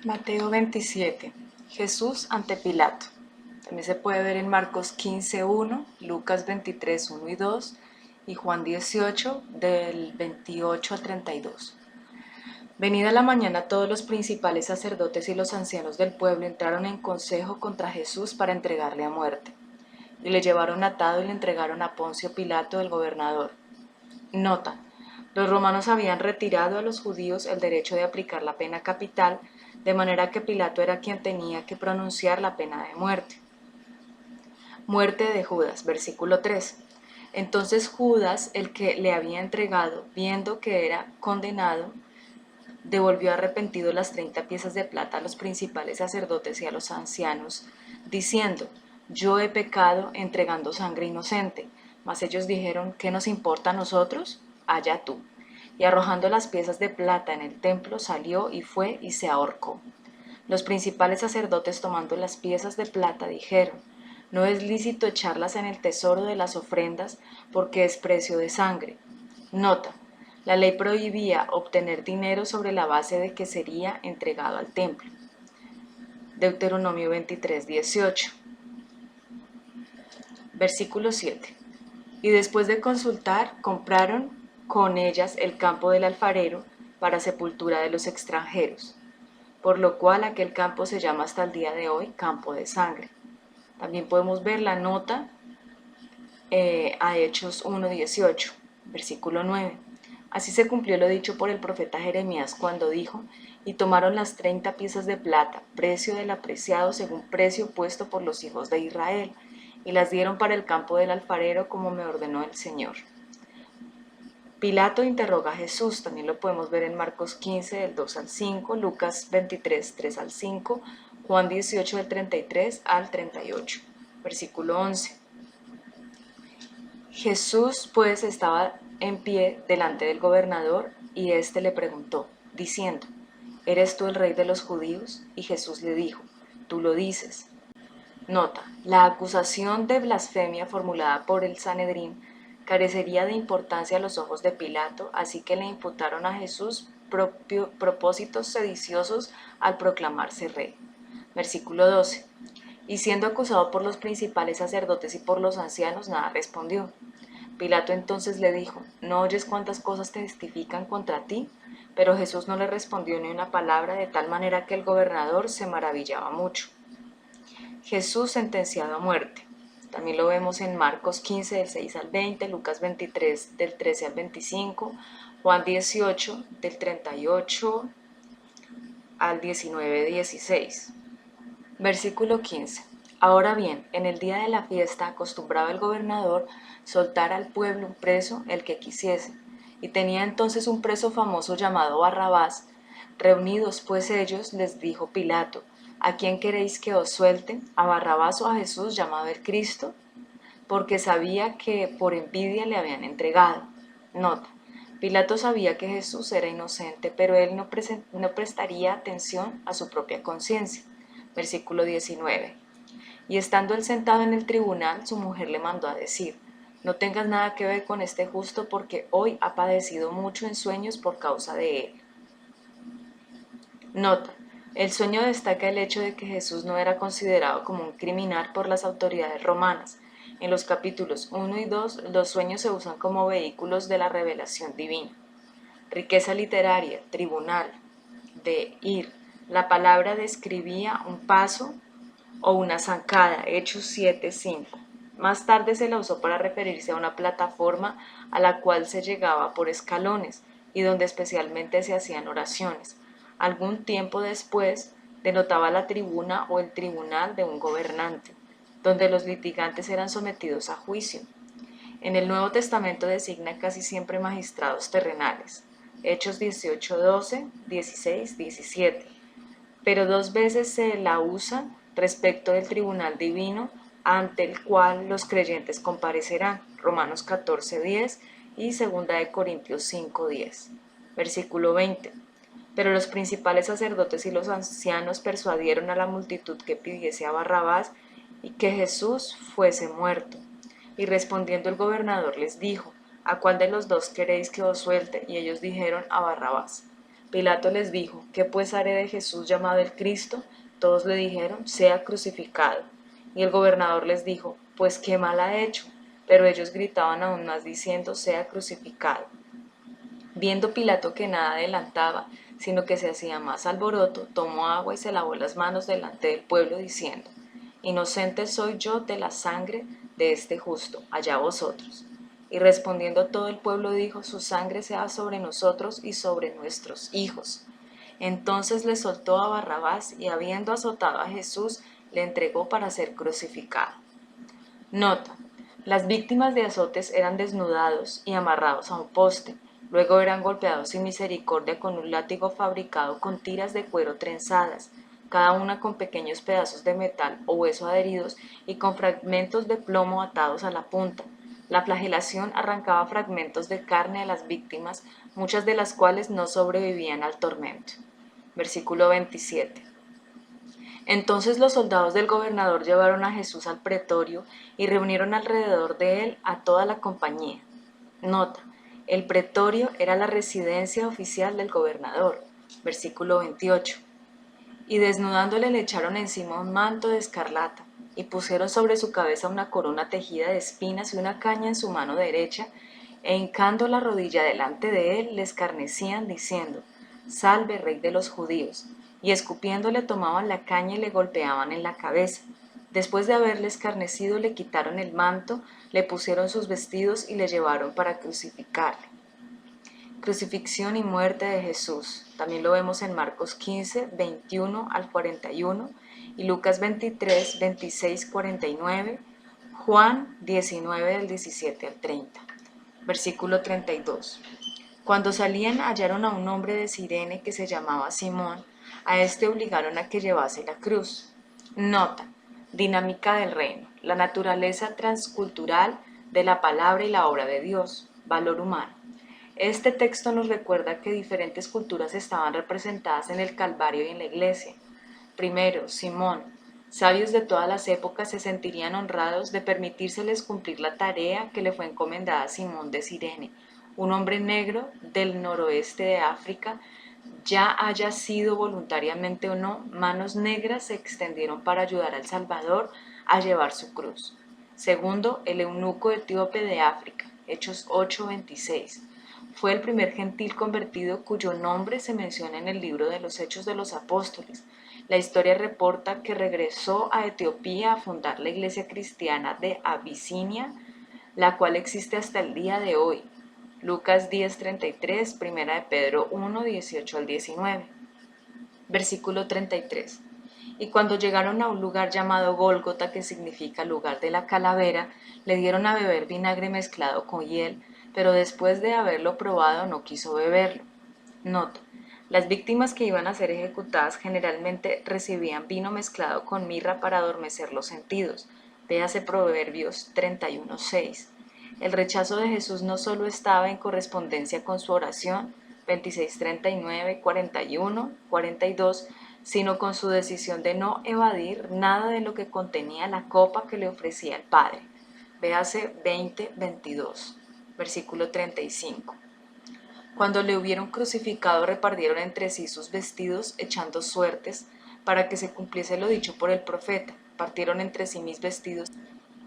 Mateo 27. Jesús ante Pilato. También se puede ver en Marcos 15:1, Lucas 23:1 y 2 y Juan 18 del 28 al 32. Venida la mañana, todos los principales sacerdotes y los ancianos del pueblo entraron en consejo contra Jesús para entregarle a muerte. Y le llevaron atado y le entregaron a Poncio Pilato, el gobernador. Nota: los romanos habían retirado a los judíos el derecho de aplicar la pena capital, de manera que Pilato era quien tenía que pronunciar la pena de muerte. Muerte de Judas, versículo 3. Entonces Judas, el que le había entregado, viendo que era condenado, devolvió arrepentido las 30 piezas de plata a los principales sacerdotes y a los ancianos, diciendo: yo he pecado entregando sangre inocente. Mas ellos dijeron: ¿qué nos importa a nosotros? Allá tú. Y arrojando las piezas de plata en el templo, salió y fue y se ahorcó. Los principales sacerdotes, tomando las piezas de plata, dijeron: no es lícito echarlas en el tesoro de las ofrendas, porque es precio de sangre. Nota: la ley prohibía obtener dinero sobre la base de que sería entregado al templo. Deuteronomio 23:18. Versículo 7. Y después de consultar, compraron con ellas el campo del alfarero para sepultura de los extranjeros, por lo cual aquel campo se llama hasta el día de hoy campo de sangre. También podemos ver la nota a Hechos 1:18, versículo 9. Así se cumplió lo dicho por el profeta Jeremías cuando dijo: y tomaron las 30 piezas de plata, precio del apreciado según precio puesto por los hijos de Israel, y las dieron para el campo del alfarero como me ordenó el Señor. Pilato interroga a Jesús, también lo podemos ver en Marcos 15 del 2 al 5, Lucas 23, 3 al 5, Juan 18 del 33 al 38, versículo 11. Jesús pues estaba en pie delante del gobernador y éste le preguntó, diciendo: ¿eres tú el rey de los judíos? Y Jesús le dijo: tú lo dices. Nota: la acusación de blasfemia formulada por el Sanedrín carecería de importancia a los ojos de Pilato, así que le imputaron a Jesús propósitos sediciosos al proclamarse rey. Versículo 12. Y siendo acusado por los principales sacerdotes y por los ancianos, nada respondió. Pilato entonces le dijo: ¿no oyes cuántas cosas testifican contra ti? Pero Jesús no le respondió ni una palabra, de tal manera que el gobernador se maravillaba mucho. Jesús sentenciado a muerte. También lo vemos en Marcos 15 del 6 al 20, Lucas 23 del 13 al 25, Juan 18 del 38 al 19:16. Versículo 15. Ahora bien, en el día de la fiesta acostumbraba el gobernador soltar al pueblo un preso, el que quisiese, y tenía entonces un preso famoso llamado Barrabás. Reunidos pues ellos, les dijo Pilato: ¿a quién queréis que os suelte? ¿A Barrabás o a Jesús llamado el Cristo? Porque sabía que por envidia le habían entregado. Nota: Pilato sabía que Jesús era inocente, pero él no prestaría atención a su propia conciencia. Versículo 19. Y estando él sentado en el tribunal, su mujer le mandó a decir: no tengas nada que ver con este justo, porque hoy ha padecido mucho en sueños por causa de él. Nota: el sueño destaca el hecho de que Jesús no era considerado como un criminal por las autoridades romanas. En los capítulos 1 y 2, los sueños se usan como vehículos de la revelación divina. Riqueza literaria, tribunal, de ir. La palabra describía un paso o una zancada, Hechos 7:5. Más tarde se la usó para referirse a una plataforma a la cual se llegaba por escalones y donde especialmente se hacían oraciones. Algún tiempo después denotaba la tribuna o el tribunal de un gobernante, donde los litigantes eran sometidos a juicio. En el Nuevo Testamento designa casi siempre magistrados terrenales, Hechos 18:12, 16, 17, pero dos veces se la usa respecto del tribunal divino ante el cual los creyentes comparecerán, Romanos 14:10 y 2 Corintios 5:10. Versículo 20. Pero los principales sacerdotes y los ancianos persuadieron a la multitud que pidiese a Barrabás y que Jesús fuese muerto. Y respondiendo el gobernador les dijo: ¿a cuál de los dos queréis que os suelte? Y ellos dijeron: a Barrabás. Pilato les dijo: ¿Qué pues haré de Jesús llamado el Cristo? Todos le dijeron: sea crucificado. Y el gobernador les dijo: pues qué mal ha hecho. Pero ellos gritaban aún más diciendo: sea crucificado. Viendo Pilato que nada adelantaba, sino que se hacía más alboroto, tomó agua y se lavó las manos delante del pueblo, diciendo: inocente soy yo de la sangre de este justo, allá vosotros. Y respondiendo todo el pueblo dijo: su sangre sea sobre nosotros y sobre nuestros hijos. Entonces le soltó a Barrabás y, habiendo azotado a Jesús, le entregó para ser crucificado. Nota: las víctimas de azotes eran desnudados y amarrados a un poste, luego eran golpeados sin misericordia con un látigo fabricado con tiras de cuero trenzadas, cada una con pequeños pedazos de metal o hueso adheridos y con fragmentos de plomo atados a la punta. La flagelación arrancaba fragmentos de carne a las víctimas, muchas de las cuales no sobrevivían al tormento. Versículo 27. Entonces los soldados del gobernador llevaron a Jesús al pretorio y reunieron alrededor de él a toda la compañía. Nota: el pretorio era la residencia oficial del gobernador. Versículo 28. Y desnudándole le echaron encima un manto de escarlata, y pusieron sobre su cabeza una corona tejida de espinas y una caña en su mano derecha, e hincando la rodilla delante de él le escarnecían diciendo: Salve, Rey de los judíos. Y escupiéndole tomaban la caña y le golpeaban en la cabeza. Después de haberle escarnecido le quitaron el manto, le pusieron sus vestidos y le llevaron para crucificarle. Crucifixión y muerte de Jesús. También lo vemos en Marcos 15, 21 al 41 y Lucas 23, 26, 49, Juan 19 del 17 al 30. Versículo 32. Cuando salían hallaron a un hombre de Cirene que se llamaba Simón. A este obligaron a que llevase la cruz. Nota: dinámica del reino, la naturaleza transcultural de la palabra y la obra de Dios, valor humano. Este texto nos recuerda que diferentes culturas estaban representadas en el Calvario y en la iglesia. Primero, Simón. Sabios de todas las épocas se sentirían honrados de permitírseles cumplir la tarea que le fue encomendada a Simón de Cirene, un hombre negro del noroeste de África. Ya haya sido voluntariamente o no, manos negras se extendieron para ayudar al Salvador a llevar su cruz. Segundo, el eunuco etíope de África, Hechos 8:26. Fue el primer gentil convertido cuyo nombre se menciona en el libro de los Hechos de los Apóstoles. La historia reporta que regresó a Etiopía a fundar la iglesia cristiana de Abisinia, la cual existe hasta el día de hoy. Lucas 10:33, Primera de Pedro 1:18 al 19. Versículo 33. Y cuando llegaron a un lugar llamado Gólgota, que significa lugar de la calavera, le dieron a beber vinagre mezclado con hiel, pero después de haberlo probado no quiso beberlo. Nota: las víctimas que iban a ser ejecutadas generalmente recibían vino mezclado con mirra para adormecer los sentidos. Véase Proverbios 31:6. El rechazo de Jesús no solo estaba en correspondencia con su oración 26:39, 41, 42, sino con su decisión de no evadir nada de lo que contenía la copa que le ofrecía el Padre. Véase 20:22, versículo 35. Cuando le hubieron crucificado, repartieron entre sí sus vestidos, echando suertes, para que se cumpliese lo dicho por el profeta: partieron entre sí mis vestidos,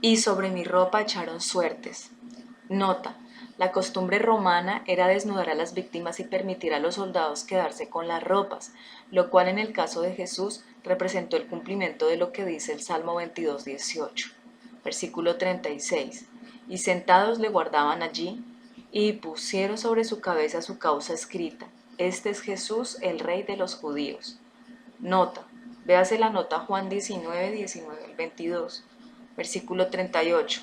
y sobre mi ropa echaron suertes. Nota: la costumbre romana era desnudar a las víctimas y permitir a los soldados quedarse con las ropas, lo cual en el caso de Jesús representó el cumplimiento de lo que dice el Salmo 22:18. Versículo 36. Y sentados le guardaban allí, y pusieron sobre su cabeza su causa escrita: Este es Jesús, el Rey de los judíos. Nota: véase la nota Juan 19:19 al 22. Versículo 38.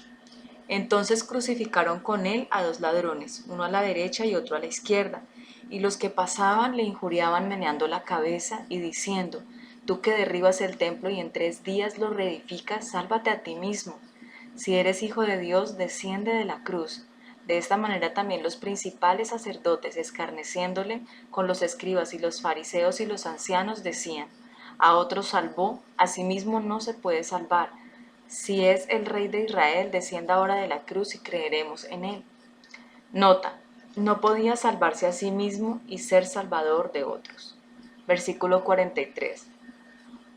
Entonces crucificaron con él a dos ladrones, uno a la derecha y otro a la izquierda, y los que pasaban le injuriaban meneando la cabeza y diciendo: Tú que derribas el templo y en 3 días lo reedificas, sálvate a ti mismo. Si eres hijo de Dios, desciende de la cruz. De esta manera también los principales sacerdotes, escarneciéndole con los escribas y los fariseos y los ancianos, decían: A otro salvó, a sí mismo no se puede salvar. Si es el Rey de Israel, descienda ahora de la cruz y creeremos en él. Nota: no podía salvarse a sí mismo y ser salvador de otros. Versículo 43.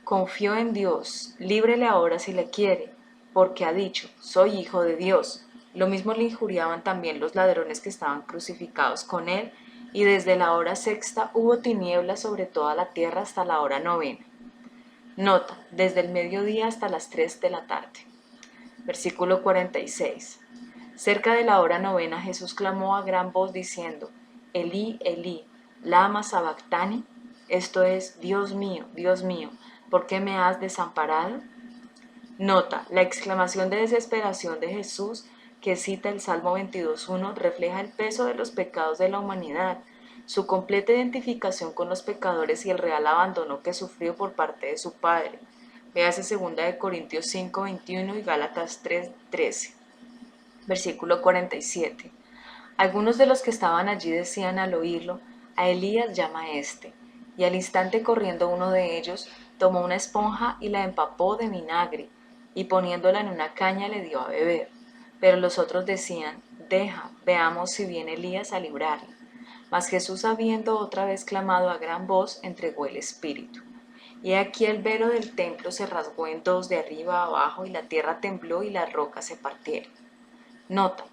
Confió en Dios, líbrele ahora si le quiere, porque ha dicho, soy hijo de Dios. Lo mismo le injuriaban también los ladrones que estaban crucificados con él, y desde la hora sexta hubo tinieblas sobre toda la tierra hasta la hora novena. Nota, desde el mediodía hasta las 3 de la tarde. Versículo 46. Cerca de la hora novena Jesús clamó a gran voz diciendo, Elí, Elí, lama sabactani, esto es, Dios mío, ¿por qué me has desamparado? Nota, la exclamación de desesperación de Jesús que cita el Salmo 22.1 refleja el peso de los pecados de la humanidad, su completa identificación con los pecadores y el real abandono que sufrió por parte de su Padre. Véase 2 de Corintios 5.21 y Gálatas 3.13. Versículo 47. Algunos de los que estaban allí decían al oírlo, a Elías llama este. Y al instante corriendo uno de ellos, tomó una esponja y la empapó de vinagre, y poniéndola en una caña le dio a beber. Pero los otros decían, deja, veamos si viene Elías a librarle. Mas Jesús, habiendo otra vez clamado a gran voz, entregó el espíritu. Y aquí el velo del templo se rasgó en dos de arriba a abajo, y la tierra tembló y las rocas se partieron. Nota,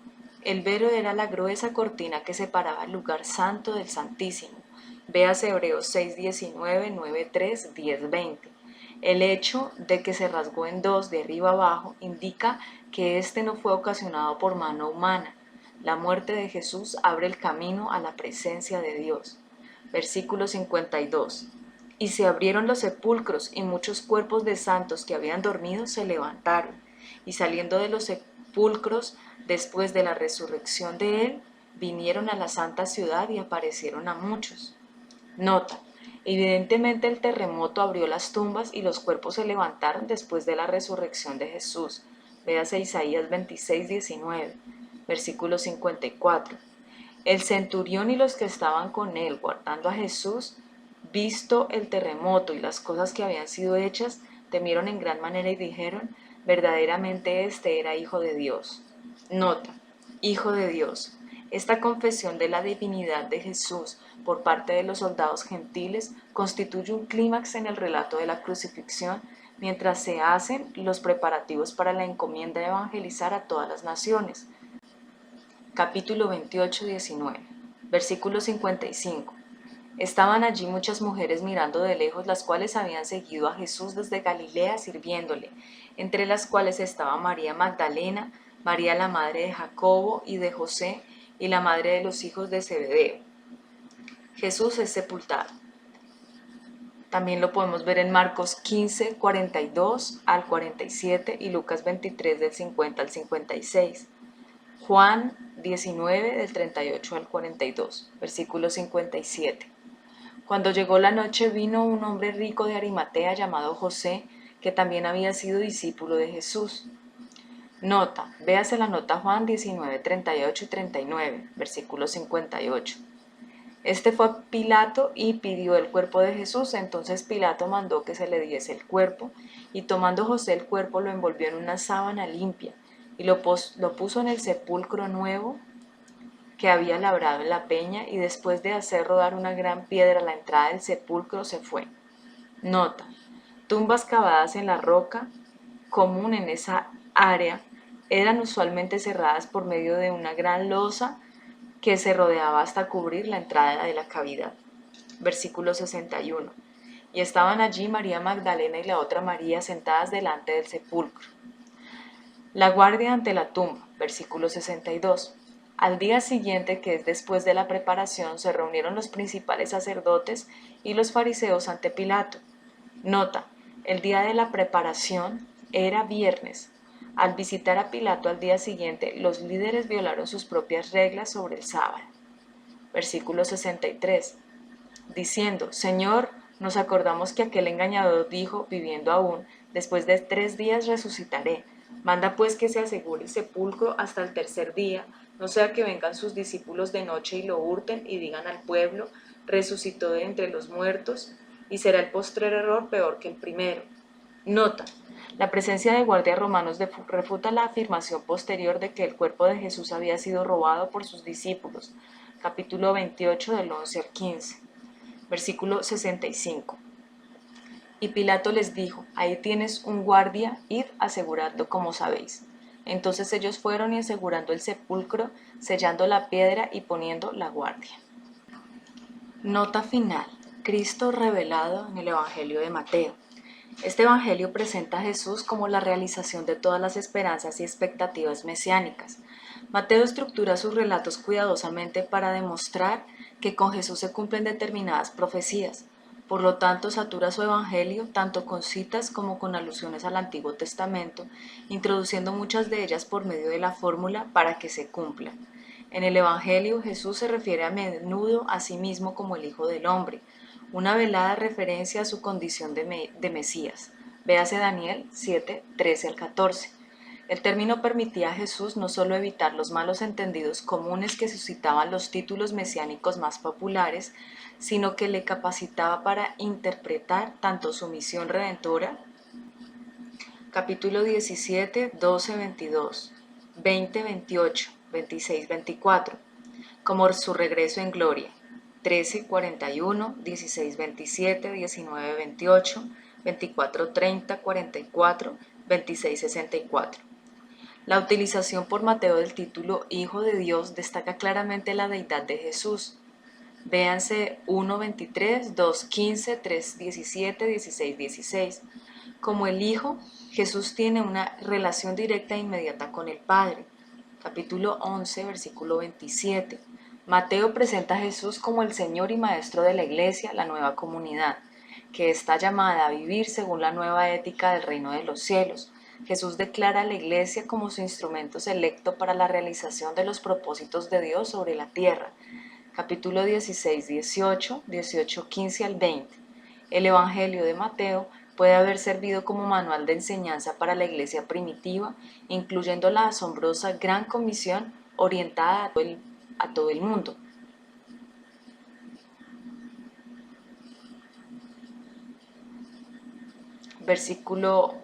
el velo era la gruesa cortina que separaba el lugar santo del Santísimo. Véase Hebreos 6:19, 9:3, 10:20. El hecho de que se rasgó en dos de arriba abajo indica que este no fue ocasionado por mano humana. La muerte de Jesús abre el camino a la presencia de Dios. Versículo 52. Y se abrieron los sepulcros, y muchos cuerpos de santos que habían dormido se levantaron, y saliendo de los sepulcros, después de la resurrección de él, vinieron a la santa ciudad y aparecieron a muchos. Nota, evidentemente el terremoto abrió las tumbas y los cuerpos se levantaron después de la resurrección de Jesús. Véase Isaías 26:19, versículo 54. El centurión y los que estaban con él guardando a Jesús, visto el terremoto y las cosas que habían sido hechas, temieron en gran manera y dijeron, verdaderamente este era Hijo de Dios. Nota, Hijo de Dios. Esta confesión de la divinidad de Jesús por parte de los soldados gentiles constituye un clímax en el relato de la crucifixión, mientras se hacen los preparativos para la encomienda de evangelizar a todas las naciones. Capítulo 28, 19. Versículo 55. Estaban allí muchas mujeres mirando de lejos, las cuales habían seguido a Jesús desde Galilea sirviéndole, entre las cuales estaba María Magdalena, María la madre de Jacobo y de José, y la madre de los hijos de Zebedeo. Jesús es sepultado. También lo podemos ver en Marcos 15, 42 al 47 y Lucas 23 del 50 al 56. Juan 19 del 38 al 42, versículo 57. Cuando llegó la noche vino un hombre rico de Arimatea llamado José, que también había sido discípulo de Jesús. Nota, véase la nota Juan 19, 38 y 39, versículo 58. Este fue a Pilato y pidió el cuerpo de Jesús. Entonces Pilato mandó que se le diese el cuerpo, y tomando José el cuerpo lo envolvió en una sábana limpia y lo puso en el sepulcro nuevo que había labrado en la peña, y después de hacer rodar una gran piedra a la entrada del sepulcro se fue. Nota, tumbas cavadas en la roca común en esa área eran usualmente cerradas por medio de una gran losa que se rodeaba hasta cubrir la entrada de la cavidad. Versículo 61. Y estaban allí María Magdalena y la otra María sentadas delante del sepulcro. La guardia ante la tumba. Versículo 62. Al día siguiente, que es después de la preparación, se reunieron los principales sacerdotes y los fariseos ante Pilato. Nota, el día de la preparación era viernes. Al visitar a Pilato al día siguiente, los líderes violaron sus propias reglas sobre el sábado. Versículo 63. Diciendo, Señor, nos acordamos que aquel engañador dijo, viviendo aún, después de 3 días resucitaré. Manda pues que se asegure el sepulcro hasta el tercer día, no sea que vengan sus discípulos de noche y lo hurten y digan al pueblo, resucitó de entre los muertos, y será el postrer error peor que el primero. Nota, la presencia de guardias romanos refuta la afirmación posterior de que el cuerpo de Jesús había sido robado por sus discípulos. capítulo 28 del 11 al 15, versículo 65. Y Pilato les dijo, ahí tienes un guardia, id aseguradlo como sabéis. Entonces ellos fueron y asegurando el sepulcro, sellando la piedra y poniendo la guardia. Nota final. Cristo revelado en el Evangelio de Mateo. Este Evangelio presenta a Jesús como la realización de todas las esperanzas y expectativas mesiánicas. Mateo estructura sus relatos cuidadosamente para demostrar que con Jesús se cumplen determinadas profecías. Por lo tanto, satura su Evangelio tanto con citas como con alusiones al Antiguo Testamento, introduciendo muchas de ellas por medio de la fórmula para que se cumplan. En el Evangelio, Jesús se refiere a menudo a sí mismo como el Hijo del Hombre, una velada referencia a su condición de Mesías. Véase Daniel 7, 13 al 14. El término permitía a Jesús no solo evitar los malos entendidos comunes que suscitaban los títulos mesiánicos más populares, sino que le capacitaba para interpretar tanto su misión redentora, capítulo 17, 12, 22, 20, 28, 26, 24, como su regreso en gloria, 13, 41, 16, 27, 19, 28, 24, 30, 44, 26, 64. La utilización por Mateo del título Hijo de Dios destaca claramente la deidad de Jesús. Véanse 1.23, 2.15, 3.17, 16, 16. Como el Hijo, Jesús tiene una relación directa e inmediata con el Padre. Capítulo 11, versículo 27. Mateo presenta a Jesús como el Señor y Maestro de la Iglesia, la nueva comunidad, que está llamada a vivir según la nueva ética del reino de los cielos. Jesús declara a la Iglesia como su instrumento selecto para la realización de los propósitos de Dios sobre la tierra. Capítulo 16, 18, 18, 15 al 20. El Evangelio de Mateo puede haber servido como manual de enseñanza para la iglesia primitiva, incluyendo la asombrosa Gran Comisión orientada a todo el mundo. Versículo